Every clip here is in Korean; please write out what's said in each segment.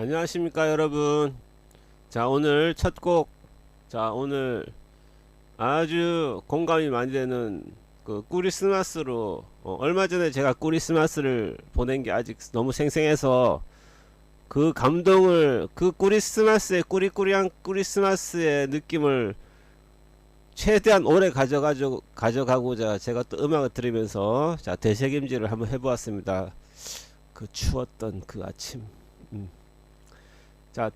안녕하십니까 여러분. 자, 오늘 첫 곡. 자, 오늘 아주 공감이 많이 되는 그 꾸리스마스로 얼마 전에 제가 꾸리스마스를 보낸 게 아직 너무 생생해서 그 감동을, 그 꾸리스마스의 꾸리꾸리한 꾸리스마스의 느낌을 최대한 오래 가져가고자 제가 또 음악을 들으면서 자 되새김질을 한번 해보았습니다. 그 추웠던 그 아침. 자,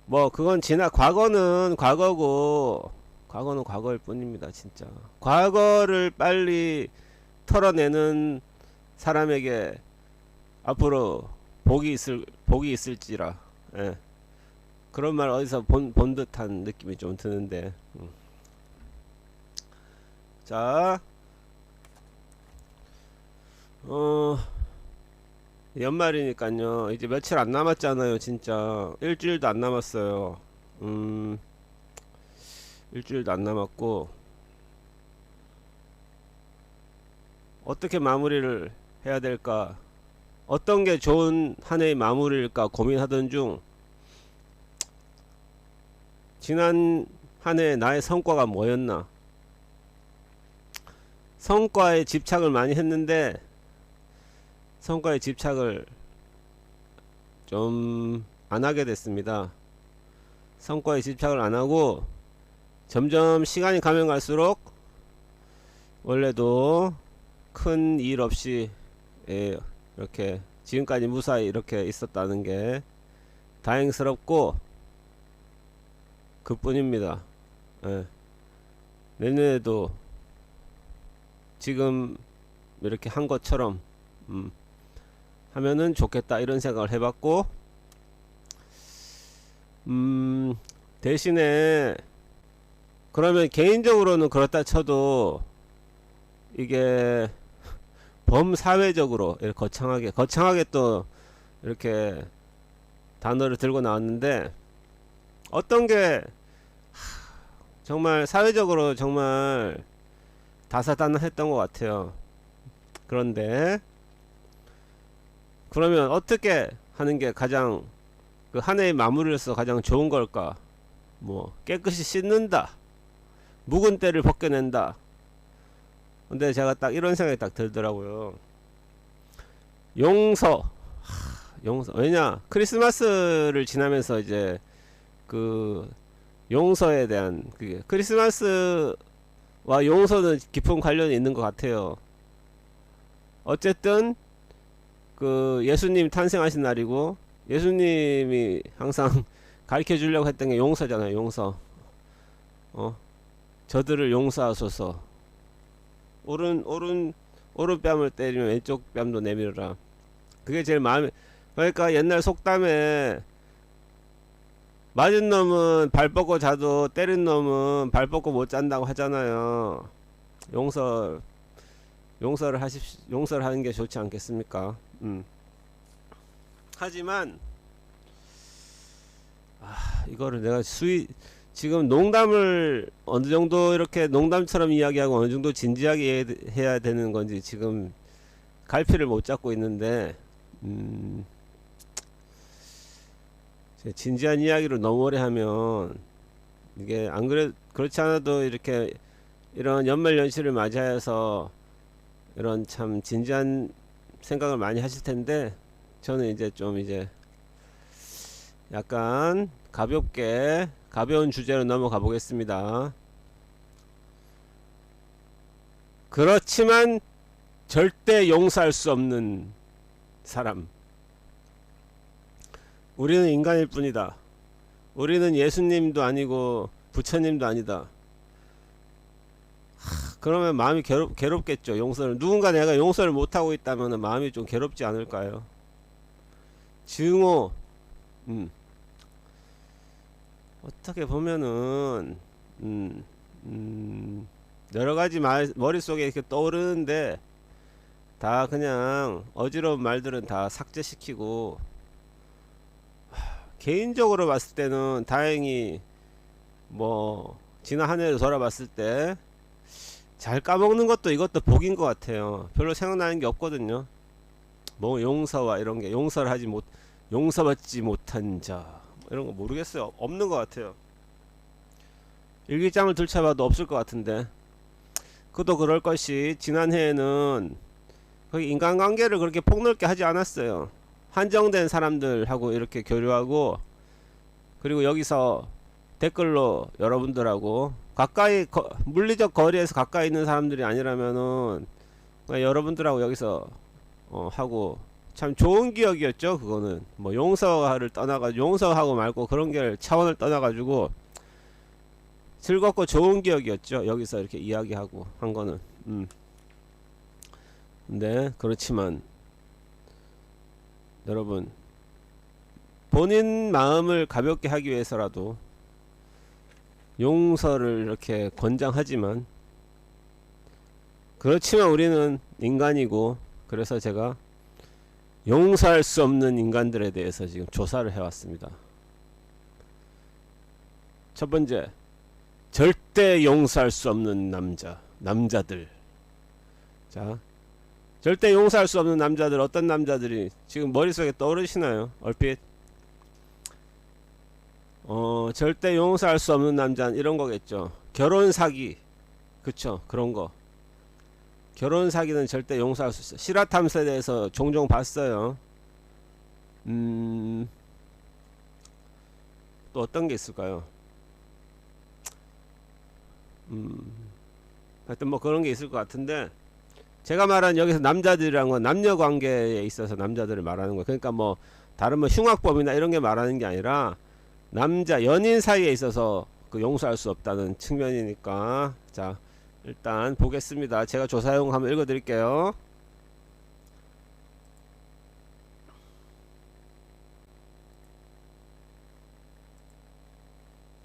뭐 그건 과거는 과거고, 과거는 과거일 뿐입니다. 진짜 과거를 빨리 털어내는 사람에게 앞으로 복이 있을지라. 예. 그런 말 어디서 본 듯한 느낌이 좀 드는데. 자, 연말이니까요. 이제 며칠 안 남았잖아요. 진짜 일주일도 안 남았어요. 일주일도 안 남았고, 어떻게 마무리를 해야 될까, 어떤 게 좋은 한 해의 마무리일까 고민하던 중, 지난 한 해 나의 성과가 뭐였나, 성과에 집착을 많이 했는데 성과에 집착을 좀 안 하게 됐습니다. 성과에 집착을 안 하고 점점 시간이 가면 갈수록 원래도 큰 일 없이, 예, 이렇게 지금까지 무사히 이렇게 있었다는 게 다행스럽고 그뿐입니다. 예. 내년에도 지금 이렇게 한 것처럼 하면은 좋겠다, 이런 생각을 해봤고, 대신에 그러면 개인적으로는 그렇다 쳐도 이게 범사회적으로 이렇게 거창하게 또 이렇게 단어를 들고 나왔는데, 어떤 게 정말 사회적으로 정말 다사다난했던 것 같아요. 그런데 그러면 어떻게 하는 게 가장 그 한 해의 마무리로서 가장 좋은 걸까? 뭐 깨끗이 씻는다, 묵은 때를 벗겨낸다. 근데 제가 딱 이런 생각이 딱 들더라고요. 용서. 왜냐, 크리스마스를 지나면서 이제 그 용서에 대한, 그게 크리스마스와 용서는 깊은 관련이 있는 것 같아요. 어쨌든 그 예수님 탄생하신 날이고, 예수님이 항상 가르쳐 주려고 했던 게 용서잖아요. 용서. 저들을 용서하소서. 오른뺨을 때리면 왼쪽 뺨도 내밀어라. 그게 제일 마음에, 그러니까 옛날 속담에 맞은 놈은 발 뻗고 자도 때린 놈은 발 뻗고 못 잔다고 하잖아요. 용서를 하는 게 좋지 않겠습니까? 하지만 이거를 내가 지금 농담을 어느 정도 이렇게 농담처럼 이야기하고 어느 정도 진지하게 해야 되는 건지 지금 갈피를 못 잡고 있는데, 진지한 이야기를 너무 오래 하면 이게 안 그렇지 않아도 이렇게 이런 연말연시를 맞이하여서 이런 참 진지한 생각을 많이 하실 텐데, 저는 이제 좀 약간 가벼운 주제로 넘어가 보겠습니다. 그렇지만 절대 용서할 수 없는 사람. 우리는 인간일 뿐이다. 우리는 예수님도 아니고 부처님도 아니다. 그러면 마음이 괴롭겠죠. 누군가 내가 용서를 못하고 있다면 마음이 좀 괴롭지 않을까요? 증오. 어떻게 보면은 여러가지 머릿속에 이렇게 떠오르는데 다 그냥 어지러운 말들은 다 삭제시키고, 개인적으로 봤을 때는 다행히 뭐 지난 한 해를 돌아봤을 때 잘 까먹는 것도 이것도 복인 것 같아요. 별로 생각나는 게 없거든요. 뭐 용서와 이런 게, 용서받지 못한 자 이런 거 모르겠어요. 없는 것 같아요. 일기장을 들춰봐도 없을 것 같은데. 그도 그럴 것이 지난해에는 거기 인간관계를 그렇게 폭넓게 하지 않았어요. 한정된 사람들하고 이렇게 교류하고, 그리고 여기서 댓글로 여러분들하고 가까이 물리적 거리에서 가까이 있는 사람들이 아니라면은 그냥 여러분들하고 여기서 하고 참 좋은 기억이었죠. 그거는 뭐 용서를 떠나가지고 용서하고 말고 그런 게 차원을 떠나가지고 즐겁고 좋은 기억이었죠. 여기서 이렇게 이야기하고 한 거는. 근데 그렇지만 여러분, 본인 마음을 가볍게 하기 위해서라도 용서를 이렇게 권장하지만, 그렇지만 우리는 인간이고, 그래서 제가 용서할 수 없는 인간들에 대해서 지금 조사를 해왔습니다. 첫 번째, 절대 용서할 수 없는 남자들. 자, 절대 용서할 수 없는 남자들, 어떤 남자들이 지금 머릿속에 떠오르시나요? 얼핏. 절대 용서할 수 없는 남자는 이런 거겠죠. 결혼 사기. 그쵸, 그런 거. 결혼 사기는 절대 용서할 수 있어요. 실화탐사에 대해서 종종 봤어요. 또 어떤 게 있을까요? 하여튼 뭐 그런 게 있을 것 같은데, 제가 말한 여기서 남자들이란 건 남녀 관계에 있어서 남자들을 말하는 거예요. 그러니까 뭐 다른 뭐 흉악범이나 이런 게 말하는 게 아니라 남자 연인 사이에 있어서 그 용서할 수 없다는 측면이니까. 자, 일단 보겠습니다. 제가 조사용 한번 읽어 드릴게요.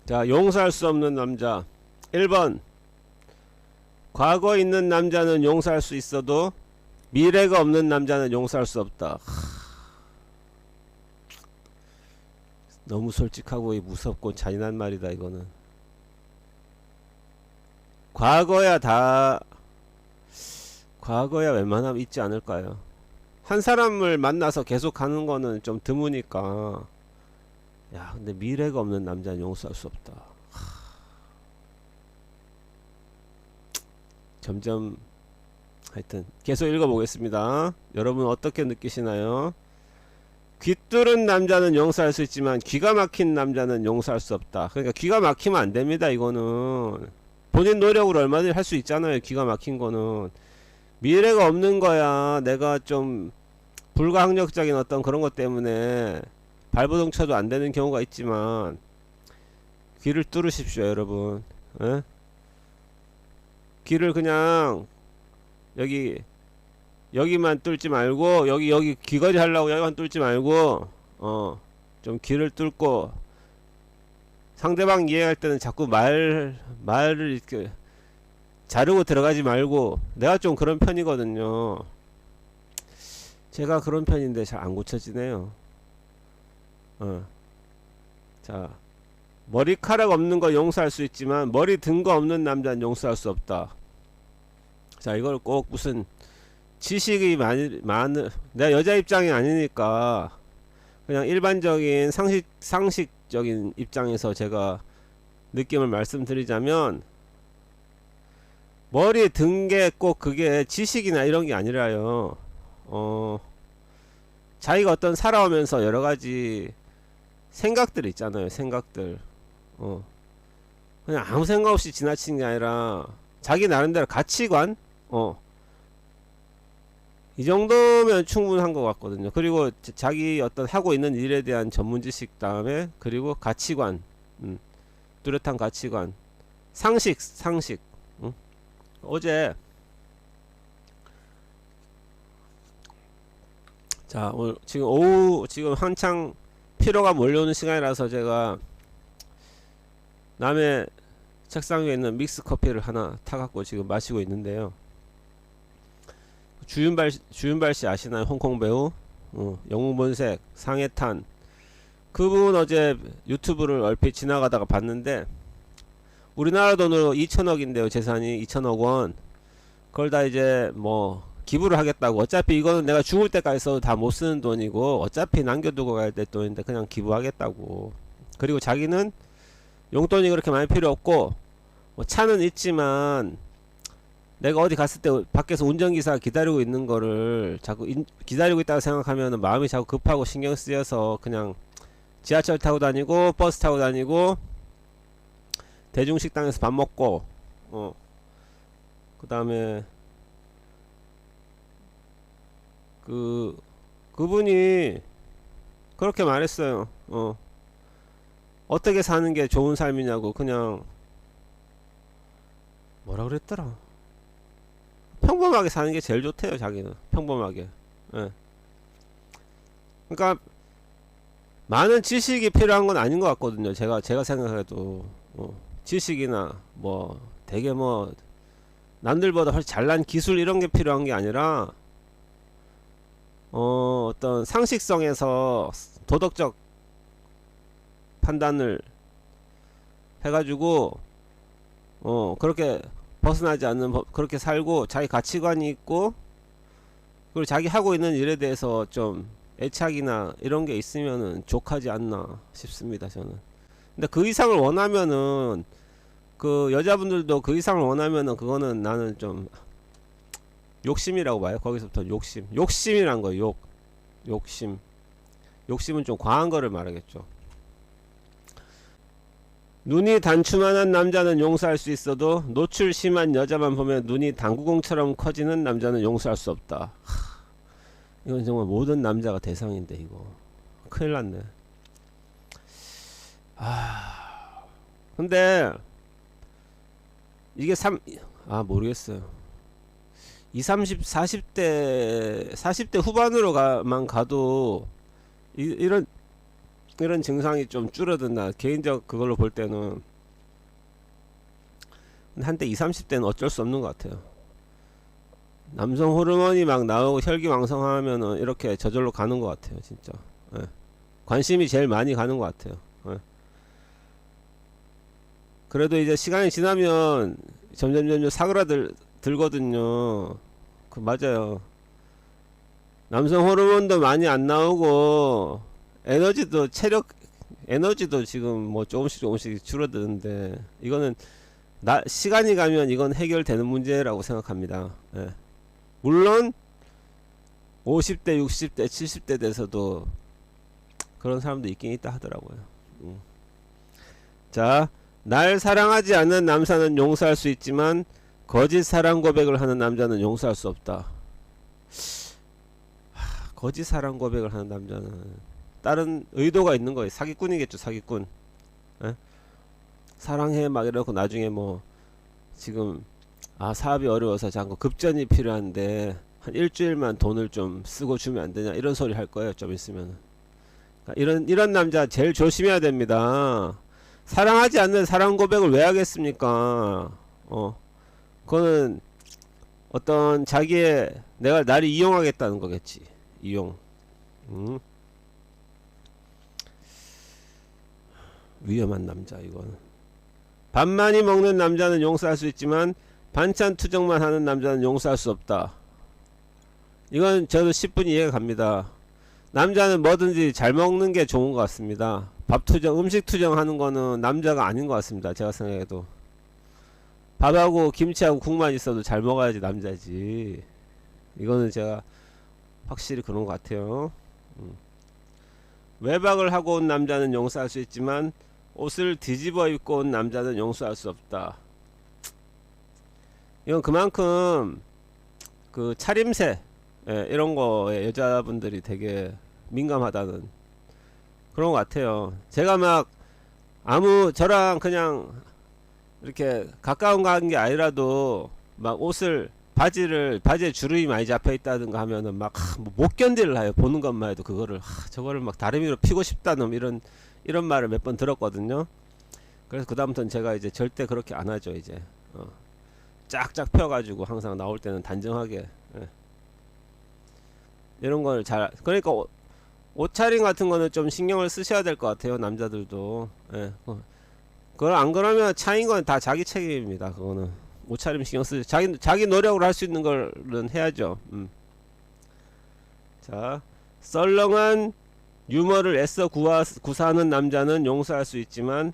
자, 용서할 수 없는 남자. 1번, 과거 있는 남자는 용서할 수 있어도 미래가 없는 남자는 용서할 수 없다. 너무 솔직하고 무섭고 잔인한 말이다 이거는. 과거야 웬만하면 있지 않을까요? 한 사람을 만나서 계속 가는 거는 좀 드무니까. 야, 근데 미래가 없는 남자는 용서할 수 없다. 점점, 하여튼 계속 읽어보겠습니다. 여러분 어떻게 느끼시나요? 귀뚫은 남자는 용서할 수 있지만 귀가 막힌 남자는 용서할 수 없다. 그러니까 귀가 막히면 안 됩니다. 이거는 본인 노력으로 얼마든지 할 수 있잖아요. 귀가 막힌 거는 미래가 없는 거야. 내가 좀 불가항력적인 어떤 그런 것 때문에 발버둥 쳐도 안 되는 경우가 있지만 귀를 뚫으십시오, 여러분. 에? 귀를 그냥 여기만 뚫지 말고, 여기 귀걸이 하려고 여기만 뚫지 말고, 좀 귀를 뚫고, 상대방 이해할 때는 자꾸 말을 이렇게 자르고 들어가지 말고. 내가 좀 그런 편이거든요. 제가 그런 편인데 잘 안 고쳐지네요. 자, 머리카락 없는 거 용서할 수 있지만 머리 든 거 없는 남자는 용서할 수 없다. 자, 이걸 꼭 무슨 지식이 많은, 내가 여자 입장이 아니니까 그냥 일반적인 상식적인 입장에서 제가 느낌을 말씀드리자면, 머리에 든 게 꼭 그게 지식이나 이런 게 아니라요. 자기가 어떤 살아오면서 여러 가지 생각들 있잖아요. 생각들. 그냥 아무 생각 없이 지나치는 게 아니라 자기 나름대로 가치관, 이 정도면 충분한 것 같거든요. 그리고 자기 어떤 하고 있는 일에 대한 전문 지식, 다음에 그리고 가치관, 뚜렷한 가치관, 상식. 어제, 자, 오늘 지금 오후, 지금 한창 피로가 몰려오는 시간이라서 제가 남의 책상 위에 있는 믹스 커피를 하나 타갖고 지금 마시고 있는데요. 주윤발 씨 아시나요? 홍콩 배우. 영웅본색, 상해탄. 그분 어제 유튜브를 얼핏 지나가다가 봤는데, 우리나라 돈으로 2천억인데요. 재산이 2천억 원. 그걸 다 이제 뭐 기부를 하겠다고. 어차피 이거는 내가 죽을 때까지 써도 다 못 쓰는 돈이고 어차피 남겨두고 가야 될 돈인데 그냥 기부하겠다고. 그리고 자기는 용돈이 그렇게 많이 필요 없고 뭐 차는 있지만 내가 어디 갔을 때 밖에서 운전기사가 기다리고 있는 거를 자꾸 기다리고 있다고 생각하면 마음이 자꾸 급하고 신경 쓰여서 그냥 지하철 타고 다니고 버스 타고 다니고 대중식당에서 밥 먹고 그 다음에 그분이 그렇게 말했어요. 어떻게 사는 게 좋은 삶이냐고. 그냥 뭐라 그랬더라. 평범하게 사는 게 제일 좋대요. 자기는 평범하게. 예. 그러니까 많은 지식이 필요한 건 아닌 것 같거든요. 제가 생각해도 지식이나 뭐 되게 뭐 남들보다 훨씬 잘난 기술 이런 게 필요한 게 아니라 어떤 상식성에서 도덕적 판단을 해가지고 그렇게 벗어나지 않는 그렇게 살고 자기 가치관이 있고 그리고 자기 하고 있는 일에 대해서 좀 애착이나 이런 게 있으면은 족하지 않나 싶습니다. 저는. 근데 그 이상을 원하면은 그 여자분들도 그 이상을 원하면은 그거는 나는 좀 욕심이라고 봐요. 거기서부터 욕심이란 거예요. 욕심은 좀 과한 거를 말하겠죠. 눈이 단추만한 남자는 용서할 수 있어도 노출 심한 여자만 보면 눈이 당구공처럼 커지는 남자는 용서할 수 없다. 이건 정말 모든 남자가 대상인데 이거 큰일 났네. 근데 이게 모르겠어요. 20, 30, 40대 후반으로만 가도 이런 증상이 좀 줄어든다. 개인적 그걸로 볼 때는. 한때 20, 30대는 어쩔 수 없는 것 같아요. 남성 호르몬이 막 나오고 혈기왕성하면은 이렇게 저절로 가는 것 같아요. 진짜. 예. 관심이 제일 많이 가는 것 같아요. 예. 그래도 이제 시간이 지나면 점점 사그라들거든요. 맞아요. 남성 호르몬도 많이 안 나오고 에너지도 지금 뭐 조금씩 줄어드는데 이거는 시간이 가면 이건 해결되는 문제라고 생각합니다. 예. 물론 50대 60대 70대 돼서도 그런 사람도 있긴 있다 하더라고요. 자, 날 사랑하지 않는 남자는 용서할 수 있지만 거짓 사랑 고백을 하는 남자는 용서할 수 없다. 거짓 사랑 고백을 하는 남자는 다른 의도가 있는 거예요. 사기꾼이겠죠. 사기꾼. 에? 사랑해 막 이러고 나중에 뭐 지금 사업이 어려워서 잠깐 급전이 필요한데 한 일주일만 돈을 좀 쓰고 주면 안 되냐 이런 소리 할 거예요. 좀 있으면. 그러니까 이런 남자 제일 조심해야 됩니다. 사랑하지 않는 사랑 고백을 왜 하겠습니까? 그거는 어떤 자기의 나를 이용하겠다는 거겠지. 이용. 위험한 남자 이거는. 밥 많이 먹는 남자는 용서할 수 있지만 반찬 투정만 하는 남자는 용서할 수 없다. 이건 저도 10분이 이해가 갑니다. 남자는 뭐든지 잘 먹는 게 좋은 것 같습니다. 밥 투정, 음식 투정 하는 거는 남자가 아닌 것 같습니다. 제가 생각해도. 밥하고 김치하고 국만 있어도 잘 먹어야지 남자지. 이거는 제가 확실히 그런 것 같아요. 외박을 하고 온 남자는 용서할 수 있지만 옷을 뒤집어 입고 온 남자는 용서할 수 없다. 이건 그만큼 그 차림새 이런 거에 여자분들이 되게 민감하다는 그런 것 같아요. 제가 막 저랑 그냥 이렇게 가까운 관계 아니라도 막 바지에 주름이 많이 잡혀 있다든가 하면은 막 못 견딜을 해요. 보는 것만 해도 그거를 저거를 막 다리미로 피고 싶다는 이런 말을 몇 번 들었거든요. 그래서 그다음부터는 제가 이제 절대 그렇게 안 하죠. 이제 쫙쫙 펴가지고 항상 나올 때는 단정하게 이런 걸 그러니까 옷차림 같은 거는 좀 신경을 쓰셔야 될 것 같아요. 남자들도. 그걸 안 그러면 차인 건 다 자기 책임입니다. 그거는 옷차림 신경 쓰지. 자기 노력으로 할 수 있는 거는 해야죠. 자, 썰렁한 유머를 애써 구사하는 남자는 용서할 수 있지만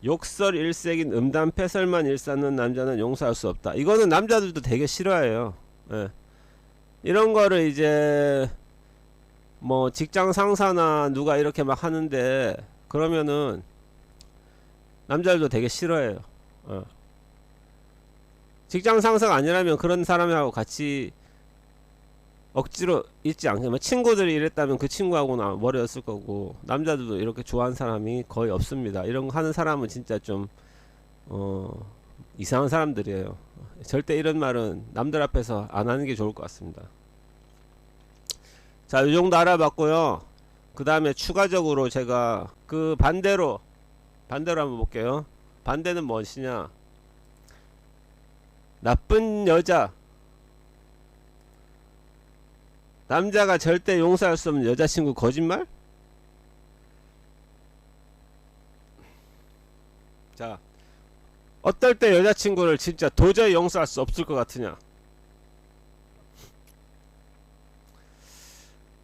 욕설 일색인 음담 패설만 일삼는 남자는 용서할 수 없다. 이거는 남자들도 되게 싫어해요. 예. 이런 거를 이제 뭐 직장 상사나 누가 이렇게 막 하는데 그러면은 남자들도 되게 싫어해요. 직장 상사가 아니라면 그런 사람하고 같이 억지로 있지 않겠지만 친구들이 이랬다면 그 친구하고는 멀어졌을 거고, 남자들도 이렇게 좋아하는 사람이 거의 없습니다. 이런 거 하는 사람은 진짜 좀 이상한 사람들이에요. 절대 이런 말은 남들 앞에서 안 하는 게 좋을 것 같습니다. 자, 이 정도 알아봤고요. 그 다음에 추가적으로 제가 그 반대로 한번 볼게요. 반대는 무엇이냐? 나쁜 여자, 남자가 절대 용서할 수 없는 여자친구 거짓말? 자, 어떨 때 여자친구를 진짜 도저히 용서할 수 없을 것 같으냐?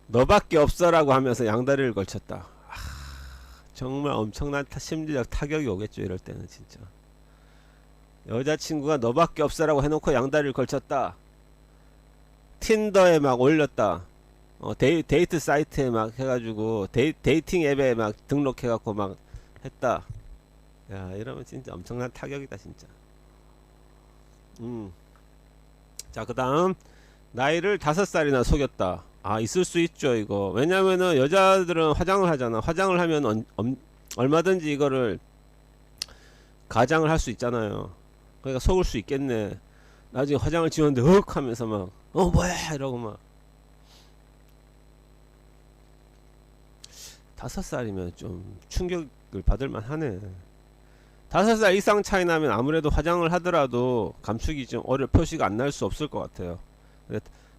너밖에 없어라고 하면서 양다리를 걸쳤다. 정말 엄청난 심리적 타격이 오겠죠. 이럴 때는 진짜 여자친구가 너밖에 없어라고 해놓고 양다리를 걸쳤다. 틴더에 막 올렸다. 데이트 사이트에 막 해가지고 데이팅 앱에 막 등록해갖고 막 했다. 야, 이러면 진짜 엄청난 타격이다 진짜. 자, 그 다음 나이를 5살이나 속였다. 있을 수 있죠 이거. 왜냐면은 여자들은 화장을 하잖아. 화장을 하면 얼마든지 이거를 가장을 할 수 있잖아요. 그러니까 속을 수 있겠네. 나중에 화장을 지웠는데 헉 하면서 막 뭐야 이러고 막. 5살이면 좀 충격을 받을만 하네. 5살 이상 차이 나면 아무래도 화장을 하더라도 감추기 좀 표시가 안 날 수 없을 것 같아요.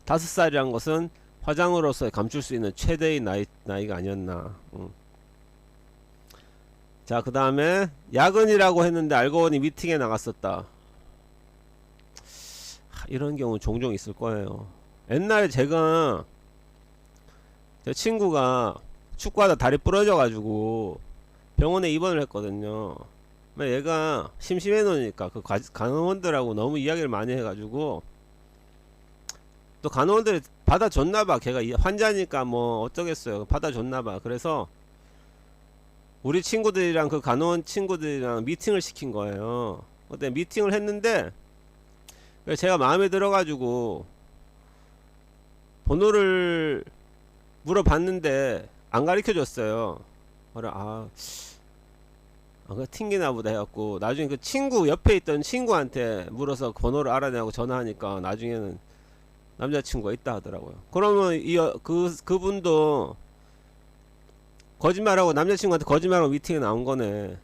5살이란 것은 화장으로서 감출 수 있는 최대의 나이가 아니었나. 자, 그 다음에 야근이라고 했는데 알고 보니 미팅에 나갔었다. 이런 경우 종종 있을 거예요. 옛날에 제 친구가 축구하다 다리 부러져 가지고 병원에 입원을 했거든요. 얘가 심심해 놓으니까 그 간호원들하고 너무 이야기를 많이 해가지고 또 간호원들이 받아줬나봐. 걔가 환자니까 뭐 어쩌겠어요. 받아줬나봐. 그래서 우리 친구들이랑 그 간호원 친구들이랑 미팅을 시킨 거예요. 그때 미팅을 했는데 제가 마음에 들어가지고 번호를 물어봤는데 안 가르쳐줬어요. 그 튕기나 보다 해갖고 나중에 그 친구 옆에 있던 친구한테 물어서 번호를 알아내고 전화하니까 나중에는 남자친구가 있다 하더라고요. 그러면 그분도 거짓말하고 남자친구한테 거짓말하고 미팅에 나온 거네.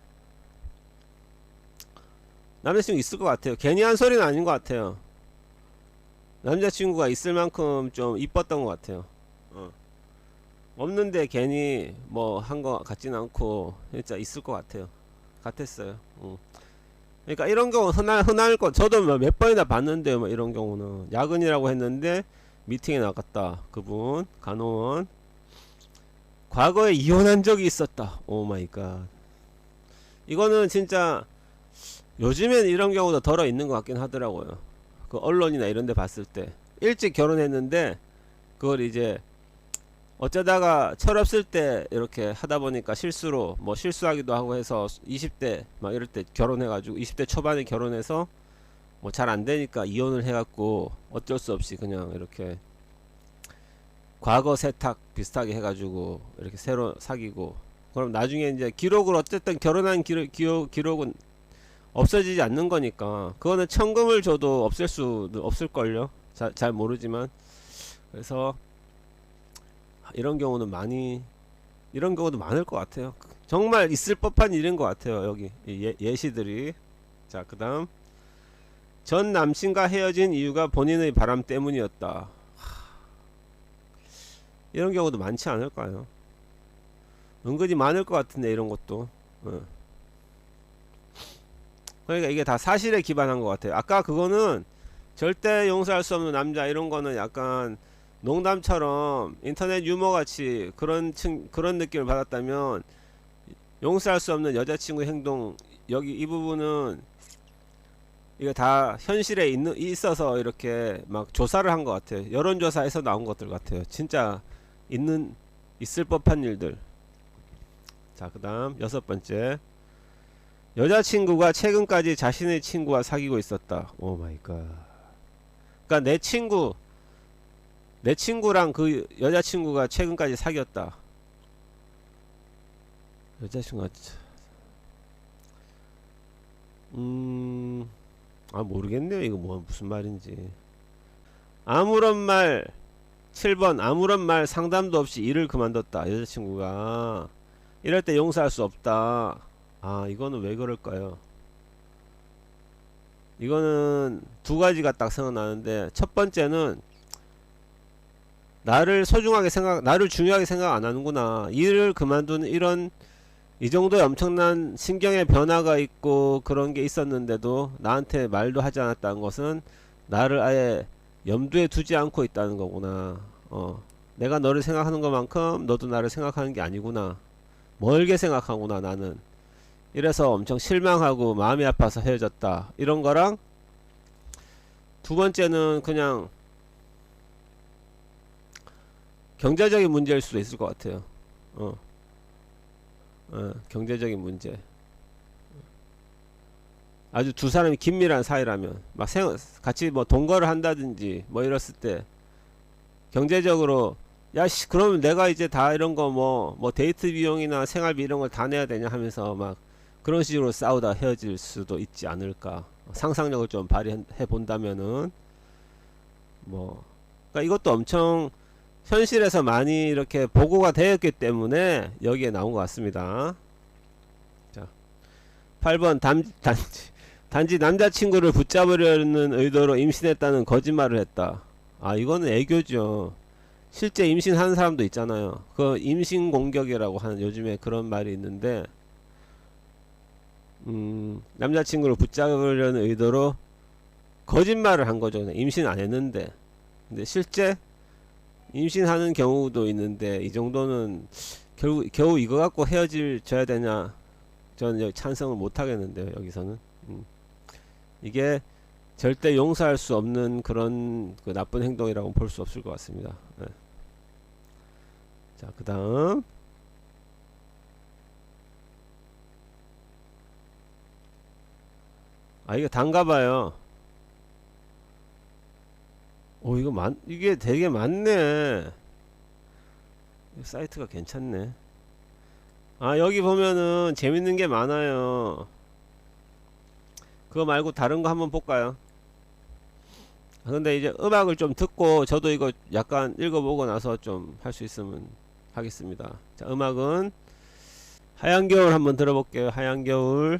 남자친구 있을 것 같아요. 괜히 한 소리는 아닌 것 같아요. 남자친구가 있을 만큼 좀 이뻤던 것 같아요. 없는데 괜히 뭐 한 거 같지는 않고 진짜 있을 것 같았어요. 그러니까 이런 경우 흔할 거. 저도 몇 번이나 봤는데요. 뭐 이런 경우는 야근이라고 했는데 미팅에 나갔다. 그분 간호원 과거에 이혼한 적이 있었다. 오 마이 갓. 이거는 진짜 요즘엔 이런 경우도 덜어 있는 것 같긴 하더라고요. 그 언론이나 이런 데 봤을 때 일찍 결혼했는데 그걸 이제 어쩌다가 철없을 때 이렇게 하다 보니까 실수로 뭐 실수하기도 하고 해서 20대 막 이럴 때 결혼해가지고 20대 초반에 결혼해서 뭐 잘 안되니까 이혼을 해갖고 어쩔 수 없이 그냥 이렇게 과거 세탁 비슷하게 해가지고 이렇게 새로 사귀고, 그럼 나중에 이제 기록을 어쨌든 결혼한 기록은 없어지지 않는 거니까 그거는 천금을 줘도 없앨 수도 없을걸요. 잘 모르지만. 그래서 이런 경우도 많을 것 같아요. 정말 있을 법한 일인 것 같아요. 여기 예시들이. 자, 그 다음 전 남친과 헤어진 이유가 본인의 바람 때문이었다. 이런 경우도 많지 않을까요? 은근히 많을 것 같은데 이런 것도. 그러니까 이게 다 사실에 기반한 것 같아요. 아까 그거는 절대 용서할 수 없는 남자 이런 거는 약간 농담처럼 인터넷 유머 같이 그런 느낌을 받았다면, 용서할 수 없는 여자친구 행동, 여기 이 부분은 이게 다 현실에 있어서 이렇게 막 조사를 한 것 같아요. 여론조사에서 나온 것들 같아요. 진짜 있을 법한 일들. 자, 그 다음 6번째. 여자친구가 최근까지 자신의 친구와 사귀고 있었다. 오 마이 갓. 그러니까 내 친구랑 그 여자친구가 최근까지 사귀었다. 여자친구가 모르겠네요. 이거 무슨 말인지. 7번 아무런 말 상담도 없이 일을 그만뒀다. 여자친구가 이럴 때 용서할 수 없다. 이거는 왜 그럴까요? 이거는 두 가지가 딱 생각나는데, 첫 번째는 나를 중요하게 생각 안 하는구나. 일을 그만두는 이 정도의 엄청난 신경의 변화가 있고 그런 게 있었는데도 나한테 말도 하지 않았다는 것은 나를 아예 염두에 두지 않고 있다는 거구나. 내가 너를 생각하는 것만큼 너도 나를 생각하는 게 아니구나. 멀게 생각하구나 나는. 이래서 엄청 실망하고 마음이 아파서 헤어졌다. 이런 거랑, 두 번째는 그냥 경제적인 문제일 수도 있을 것 같아요. 경제적인 문제. 아주 두 사람이 긴밀한 사이라면, 막 같이 뭐 동거를 한다든지 뭐 이랬을 때 경제적으로 야씨 그러면 내가 이제 다 이런 거 뭐 데이트 비용이나 생활비 이런 걸 다 내야 되냐 하면서 막 그런 식으로 싸우다 헤어질 수도 있지 않을까. 상상력을 좀 발휘해 본다면은 그러니까 이것도 엄청 현실에서 많이 이렇게 보고가 되었기 때문에 여기에 나온 것 같습니다. 자, 8번 단지 남자친구를 붙잡으려는 의도로 임신했다는 거짓말을 했다. 이거는 애교죠. 실제 임신하는 사람도 있잖아요. 그 임신 공격이라고 하는 요즘에 그런 말이 있는데, 남자친구를 붙잡으려는 의도로 거짓말을 한 거죠. 임신 안 했는데. 근데 실제 임신하는 경우도 있는데, 이 정도는 겨우 이거 갖고 헤어져야 되냐, 저는 찬성을 못 하겠는데요. 여기서는 이게 절대 용서할 수 없는 그런 그 나쁜 행동이라고 볼 수 없을 것 같습니다. 네. 자, 그 다음 이거 단가봐요. 이게 되게 많네. 사이트가 괜찮네. 여기 보면은 재밌는 게 많아요. 그거 말고 다른 거 한번 볼까요? 근데 이제 음악을 좀 듣고 저도 이거 약간 읽어보고 나서 좀 할 수 있으면 하겠습니다. 자, 음악은 하얀 겨울 한번 들어볼게요. 하얀 겨울.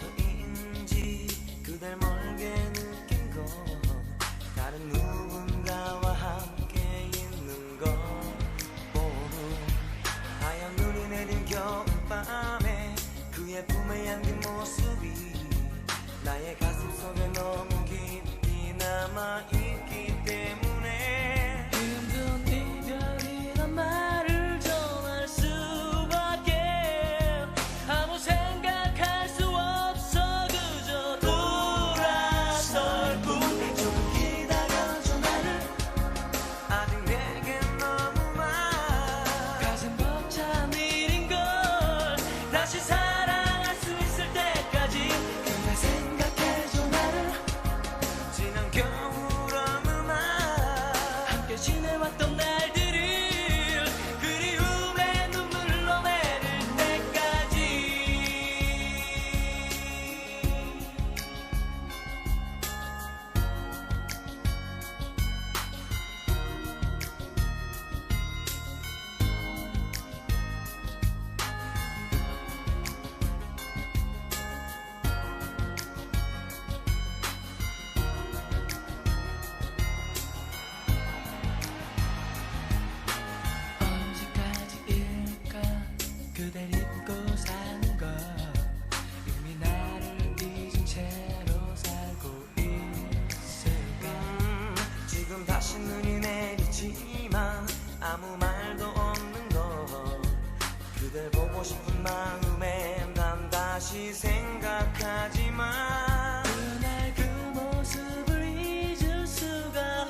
언제부터인지 그댈 멀게 느낀 거, 다른 누군가와 함께 있는 거. 모두 하얀 눈이 내린 겨울밤에 그의 품에 안긴 모습이 나의 가슴 속에 너무 깊이 남아있기 때문에 힘든 이별이란 말을 전할 수밖에 아무 생각할 수 없어. 그저 돌아설 뿐. 조금 기다려줘 나를. 아직 내겐 너무 가슴 벅찬 일인걸. 다시 사랑할 수 있을 때까지 그날 생각해줘 나를. 지난 겨울 보고 싶은 마음에 난 다시 생각하지만 그날 그 모습을 잊을 수가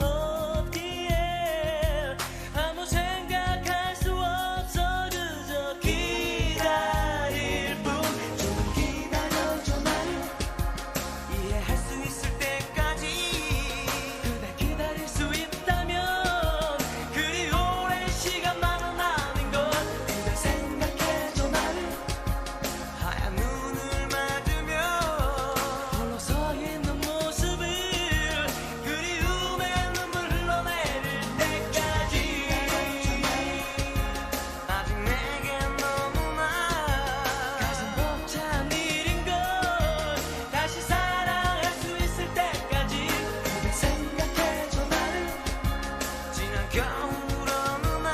없기에 아무 생각할 수 없어 그저 기다릴 뿐 조금 기다려줘 나를 이해할 수 있을 때까지 그대 기다릴 수 있다면 그리 오랜 시간만은 아닌 것 그대 생각해줘 나를 하얀 눈을 맞으며 홀로 서 있는 모습을 그리움에 눈물 흘러내릴 때까지 아직 내겐 너무나 가슴 벅찬 일인걸 다시 사랑할 수 있을 때까지 그대 생각해줘 나를 지난 겨울 어느 날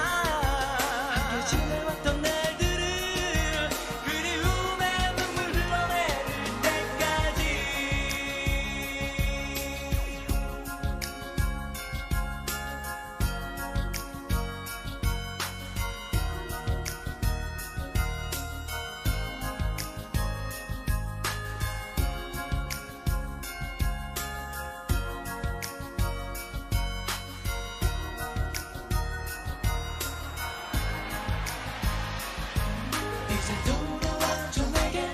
함께 지내왔던 날들을 그리움에 눈물 흘러내릴 때까지 이제 돌아와줘 내게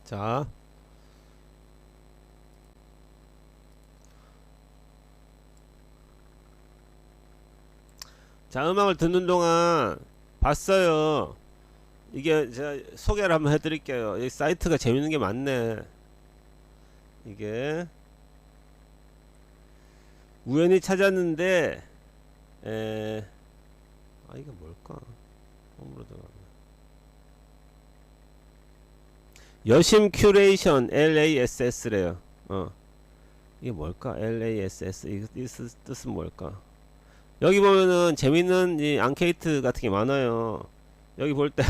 자, 자, 음악을 듣는 동안 봤어요. 이게 제가 소개를 한번 해드릴게요. 이 사이트가 재밌는 게 많네. 이게 우연히 찾았는데, 이게 뭘까? 홈으로 들어가네. 여심 큐레이션 LASS래요. 이게 뭘까? LASS 이 뜻은 뭘까? 여기 보면은 재밌는 이 앙케이트 같은 게 많아요. 여기 볼 때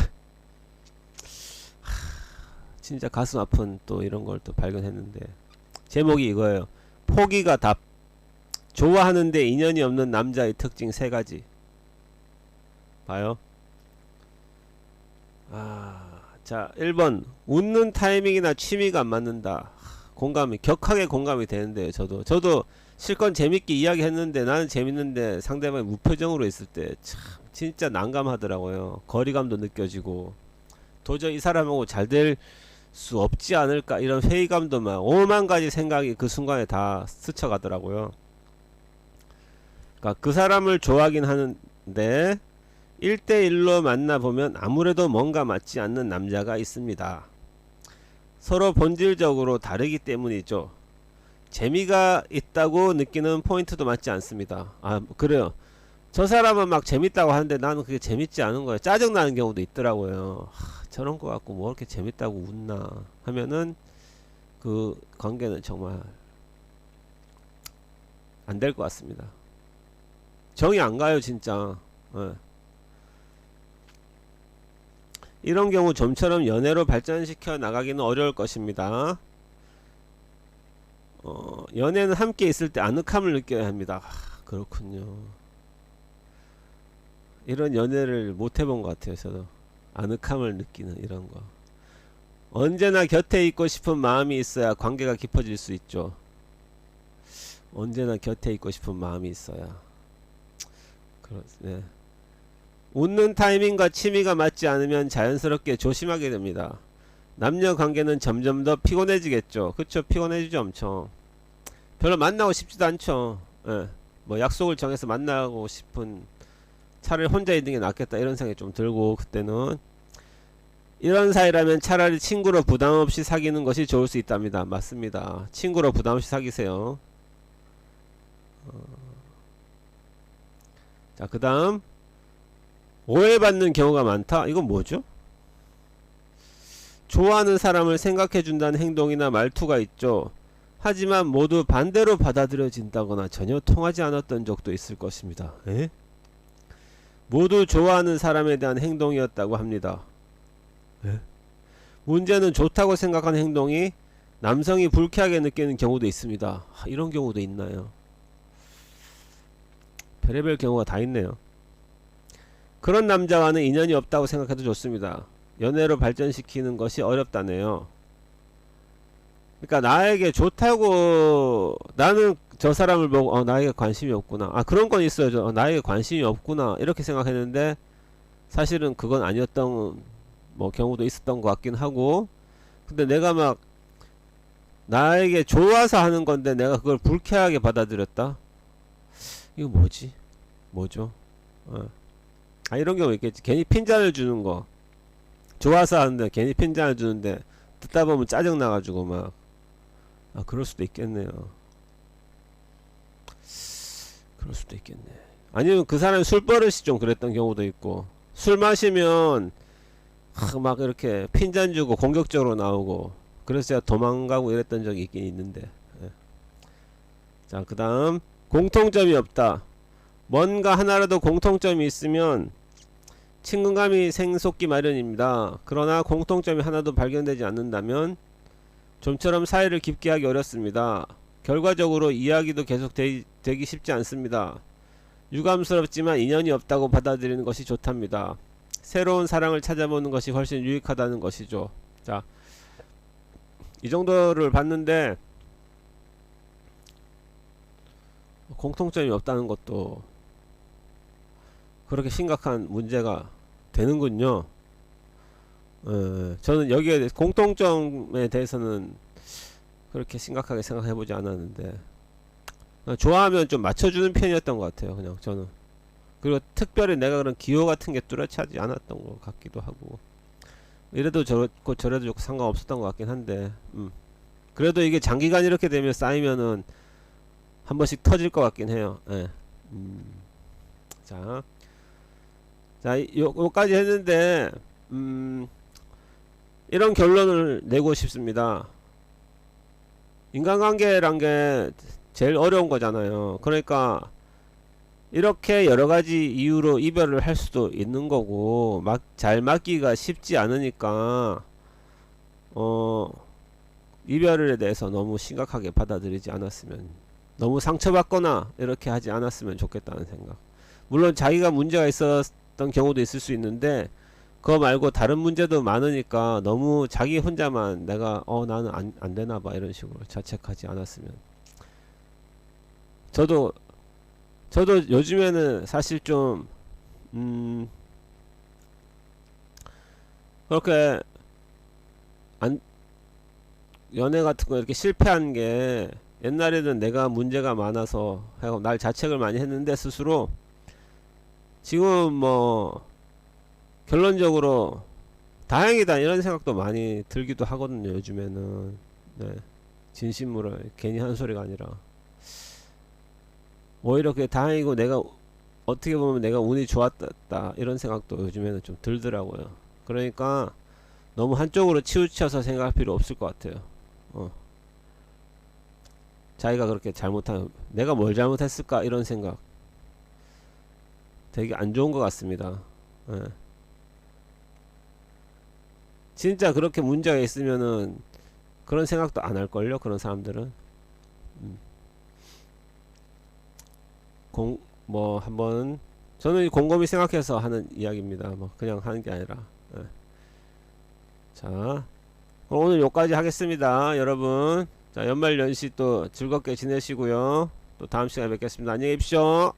진짜 가슴 아픈 또 이런 걸 또 발견했는데 제목이 이거예요. 포기가 답. 좋아하는데 인연이 없는 남자의 특징 3가지. 봐요. 자, 1번 웃는 타이밍이나 취미가 안 맞는다. 격하게 공감이 되는데요. 저도 실컷 재밌게 이야기했는데 나는 재밌는데 상대방이 무표정으로 있을 때 참 진짜 난감하더라고요. 거리감도 느껴지고 도저히 이 사람하고 잘 될 수 없지 않을까 이런 회의감도 막 5만 가지 생각이 그 순간에 다 스쳐가더라고요. 그러니까 그 사람을 좋아하긴 하는데 1대1로 만나보면 아무래도 뭔가 맞지 않는 남자가 있습니다. 서로 본질적으로 다르기 때문이죠. 재미가 있다고 느끼는 포인트도 맞지 않습니다. 그래요. 저 사람은 막 재밌다고 하는데 나는 그게 재밌지 않은 거예요. 짜증나는 경우도 있더라고요. 저런 거 갖고 뭐 이렇게 재밌다고 웃나 하면은 그 관계는 정말 안 될 것 같습니다. 정이 안 가요 진짜. 이런 경우 좀처럼 연애로 발전시켜 나가기는 어려울 것입니다. 연애는 함께 있을 때 아늑함을 느껴야 합니다. 그렇군요. 이런 연애를 못 해본 것 같아요. 저도 아늑함을 느끼는 이런 거. 언제나 곁에 있고 싶은 마음이 있어야 관계가 깊어질 수 있죠. 언제나 곁에 있고 싶은 마음이 있어야. 네. 웃는 타이밍과 취미가 맞지 않으면 자연스럽게 조심하게 됩니다. 남녀 관계는 점점 더 피곤해지겠죠. 그쵸? 피곤해지죠 엄청. 별로 만나고 싶지도 않죠. 뭐 약속을 정해서 만나고 싶은 차라리 혼자 있는 게 낫겠다 이런 생각이 좀 들고 그때는 이런 사이라면 차라리 친구로 부담없이 사귀는 것이 좋을 수 있답니다. 맞습니다. 친구로 부담없이 사귀세요. 자, 그 다음 오해받는 경우가 많다. 이건 뭐죠? 좋아하는 사람을 생각해준다는 행동이나 말투가 있죠. 하지만 모두 반대로 받아들여진다거나 전혀 통하지 않았던 적도 있을 것입니다. 모두 좋아하는 사람에 대한 행동이었다고 합니다. 문제는 좋다고 생각하는 행동이 남성이 불쾌하게 느끼는 경우도 있습니다. 이런 경우도 있나요? 별의별 경우가 다 있네요. 그런 남자와는 인연이 없다고 생각해도 좋습니다. 연애로 발전시키는 것이 어렵다네요. 그러니까 나에게 좋다고 나는 저 사람을 보고 나에게 관심이 없구나. 아 그런 건 있어요. 나에게 관심이 없구나 이렇게 생각했는데 사실은 그건 아니었던 뭐 경우도 있었던 것 같긴 하고 근데 내가 막 나에게 좋아서 하는 건데 내가 그걸 불쾌하게 받아들였다? 이거 뭐지? 뭐죠? 아 이런 경우 있겠지. 괜히 핀잔을 주는 거 좋아서 하는데 괜히 핀잔을 주는데 듣다 보면 짜증 나가지고 막 그럴 수도 있겠네요. 그럴 수도 있겠네. 아니면 그 사람이 술버릇이 좀 그랬던 경우도 있고 술 마시면 막 이렇게 핀잔 주고 공격적으로 나오고 그래서 제가 도망가고 이랬던 적이 있긴 있는데 자 그 다음 공통점이 없다. 뭔가 하나라도 공통점이 있으면 친근감이 생솟기 마련입니다. 그러나 공통점이 하나도 발견되지 않는다면 좀처럼 사이를 깊게 하기 어렵습니다. 결과적으로 이야기도 계속 되기 쉽지 않습니다. 유감스럽지만 인연이 없다고 받아들이는 것이 좋답니다. 새로운 사랑을 찾아보는 것이 훨씬 유익하다는 것이죠. 자, 이 정도를 봤는데 공통점이 없다는 것도 그렇게 심각한 문제가 되는군요. 저는 여기에 대해서 공통점에 대해서는 그렇게 심각하게 생각해보지 않았는데 좋아하면 좀 맞춰주는 편이었던 것 같아요. 그냥 저는. 그리고 특별히 내가 그런 기호 같은 게 뚜렷하지 않았던 것 같기도 하고 이래도 저렇고 저래도 좋고 상관없었던 것 같긴 한데 그래도 이게 장기간 이렇게 되면 쌓이면은 한 번씩 터질 것 같긴 해요. 예. 자, 요까지 했는데 이런 결론을 내고 싶습니다. 인간관계란 게 제일 어려운 거잖아요. 그러니까 이렇게 여러가지 이유로 이별을 할 수도 있는 거고 잘 맞기가 쉽지 않으니까 이별에 대해서 너무 심각하게 받아들이지 않았으면 너무 상처받거나 이렇게 하지 않았으면 좋겠다는 생각. 물론 자기가 문제가 있었던 경우도 있을 수 있는데 그거 말고 다른 문제도 많으니까 너무 자기 혼자만 내가 나는 안 되나봐 이런 식으로 자책하지 않았으면. 저도 요즘에는 사실 좀 그렇게 연애 같은 거 이렇게 실패한 게 옛날에는 내가 문제가 많아서 하고 날 자책을 많이 했는데 스스로 지금 뭐 결론적으로 다행이다 이런 생각도 많이 들기도 하거든요. 요즘에는 네, 진심으로 괜히 한 소리가 아니라 오히려 그게 다행이고 내가 어떻게 보면 내가 운이 좋았다 이런 생각도 요즘에는 좀 들더라고요. 그러니까 너무 한쪽으로 치우쳐서 생각할 필요 없을 것 같아요. 자기가 그렇게 잘못한 내가 뭘 잘못했을까 이런 생각 되게 안 좋은 것 같습니다. 예. 진짜 그렇게 문제가 있으면은 그런 생각도 안 할걸요. 그런 사람들은 뭐 한번 저는 곰곰이 생각해서 하는 이야기입니다. 뭐 그냥 하는 게 아니라 예. 자 그럼 오늘 여기까지 하겠습니다. 여러분 자 연말연시 또 즐겁게 지내시고요. 또 다음 시간에 뵙겠습니다. 안녕히 계십시오.